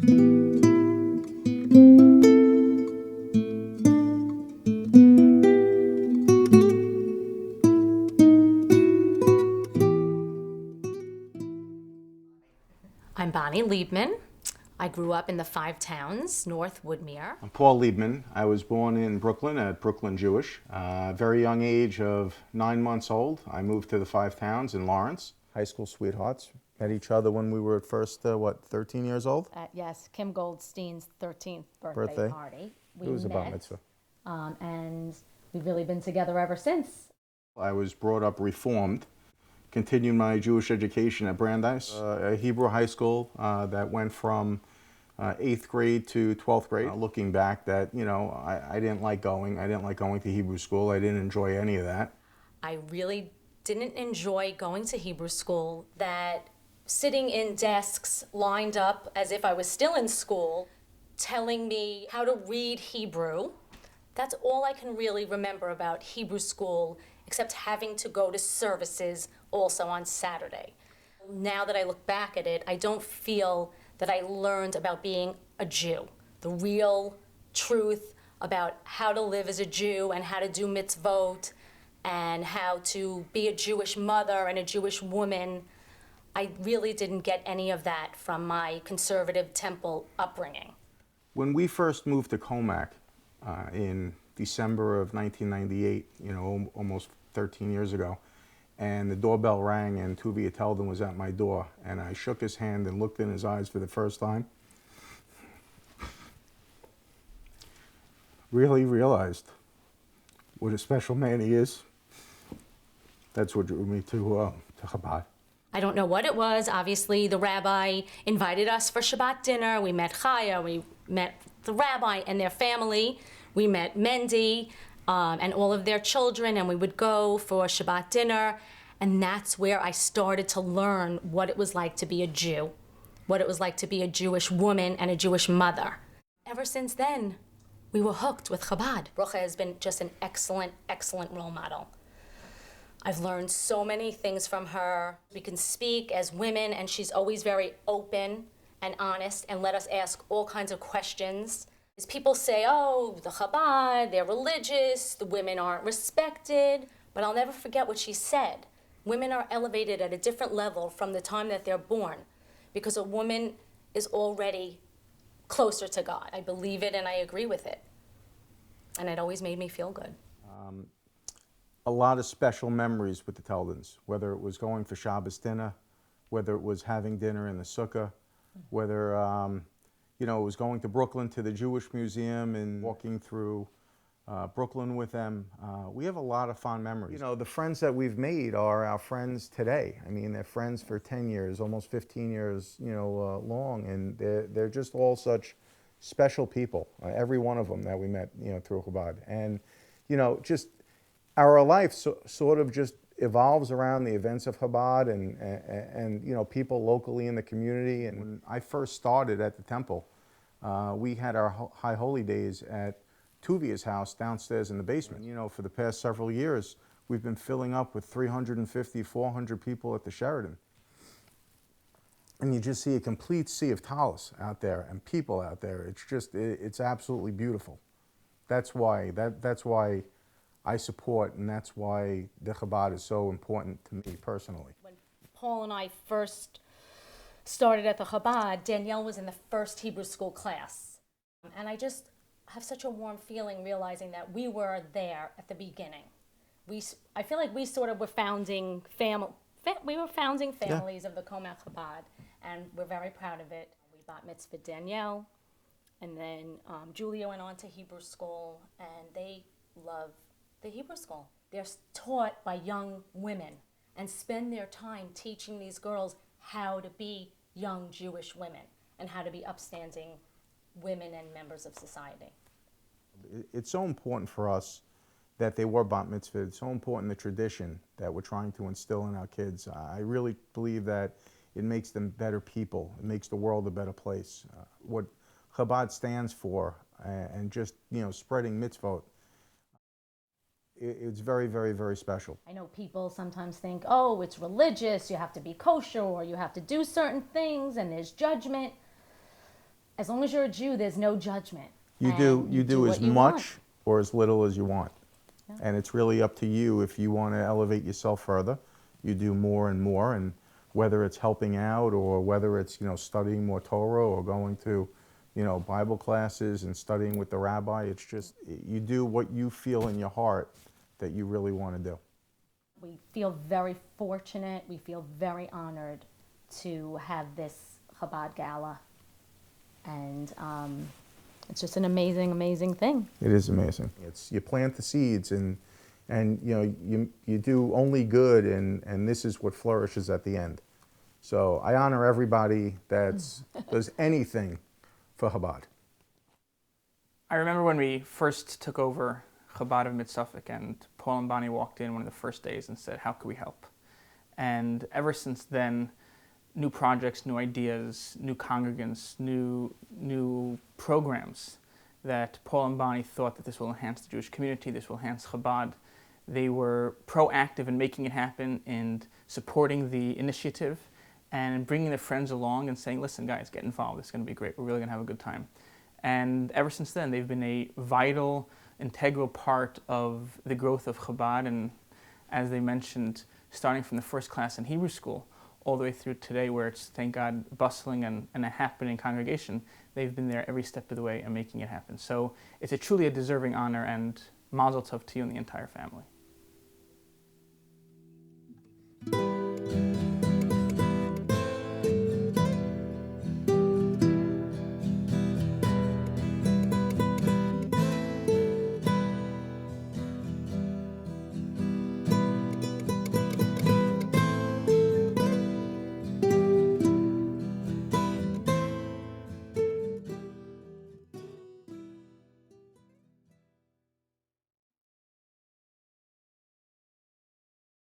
I'm Bonnie Liebman. I grew up in the Five Towns, North Woodmere. I'm Paul Liebman. I was born in Brooklyn at Brooklyn Jewish. Very young age of 9 months old, I moved to the Five Towns in Lawrence. High school sweethearts. Met each other when we were at first, 13 years old? Yes, Kim Goldstein's 13th birthday party. It was a bar mitzvah. And we've really been together ever since. I was brought up Reformed, continued my Jewish education at Brandeis, a Hebrew high school that went from 8th grade to 12th grade. Looking back, that, I didn't like going. I didn't like going to Hebrew school. I didn't enjoy any of that. I really didn't enjoy going to Hebrew school, that sitting in desks lined up as if I was still in school, telling me how to read Hebrew. That's all I can really remember about Hebrew school, except having to go to services also on Saturday. Now that I look back at it, I don't feel that I learned about being a Jew, the real truth about how to live as a Jew and how to do mitzvot and how to be a Jewish mother and a Jewish woman. I really didn't get any of that from my conservative temple upbringing. When we first moved to Comac in December of 1998, almost 13 years ago, and the doorbell rang and Tuvia Teldon was at my door, and I shook his hand and looked in his eyes for the first time. Really realized what a special man he is. That's what drew me to Chabad. I don't know what it was. Obviously, the rabbi invited us for Shabbat dinner. We met Chaya, we met the rabbi and their family. We met Mendy and all of their children, and we would go for Shabbat dinner. And that's where I started to learn what it was like to be a Jew, what it was like to be a Jewish woman and a Jewish mother. Ever since then, we were hooked with Chabad. Rocha has been just an excellent, excellent role model. I've learned so many things from her. We can speak as women, and she's always very open and honest and let us ask all kinds of questions. As people say, oh, the Chabad, they're religious, the women aren't respected, but I'll never forget what she said. Women are elevated at a different level from the time that they're born, because a woman is already closer to God. I believe it and I agree with it. And it always made me feel good. A lot of special memories with the Teldons, whether it was going for Shabbos dinner, whether it was having dinner in the sukkah, whether it was going to Brooklyn to the Jewish Museum and walking through Brooklyn with them. We have a lot of fond memories. The friends that we've made are our friends today. I mean, they're friends for 10 years, almost 15 years, long, and they're just all such special people. Every one of them that we met, through Chabad, and just our life sort of just evolves around the events of Chabad and people locally in the community. And when I first started at the temple, we had our High Holy Days at Tuvia's house downstairs in the basement. For the past several years, we've been filling up with 350, 400 people at the Sheraton. And you just see a complete sea of tallis out there and people out there. It's just, it's absolutely beautiful. That's why I support, and that's why the Chabad is so important to me personally. When Paul and I first started at the Chabad, Danielle was in the first Hebrew school class. And I just have such a warm feeling realizing that we were there at the beginning. I feel like we sort of were founding families of the Comac Chabad, and we're very proud of it. We bat mitzvah Danielle, and then Julia went on to Hebrew school, and they love the Hebrew school. They're taught by young women and spend their time teaching these girls how to be young Jewish women and how to be upstanding women and members of society. It's so important for us that they were bat mitzvah. It's so important, the tradition that we're trying to instill in our kids. I really believe that it makes them better people. It makes the world a better place. What Chabad stands for, and just spreading mitzvot, it's very, very, very special. I know people sometimes think, oh, it's religious, you have to be kosher, or you have to do certain things, and there's judgment. as long as you're a Jew, there's no judgment. You And do what as you much want. or as little as you want. Yeah. And it's really up to you if you want to elevate yourself further. You do more and more, and whether it's helping out or whether it's, studying more Torah or going to, Bible classes and studying with the rabbi, it's just you do what you feel in your heart that you really want to do. We feel very fortunate, we feel very honored to have this Chabad Gala. And it's just an amazing, amazing thing. It is amazing. It's you plant the seeds and you do only good, and this is what flourishes at the end. So I honor everybody that does anything for Chabad. I remember when we first took over Chabad of Mid-Suffolk, and Paul and Bonnie walked in one of the first days and said, "How could we help?" And ever since then, new projects, new ideas, new congregants, new programs that Paul and Bonnie thought that this will enhance the Jewish community, this will enhance Chabad. They were proactive in making it happen and supporting the initiative and bringing their friends along and saying, "Listen, guys, get involved. It's going to be great. We're really going to have a good time." And ever since then, they've been a vital, integral part of the growth of Chabad. And as they mentioned, starting from the first class in Hebrew school all the way through today, where it's, thank God, bustling and a happening congregation, they've been there every step of the way and making it happen. So it's truly a deserving honor, and mazel tov to you and the entire family.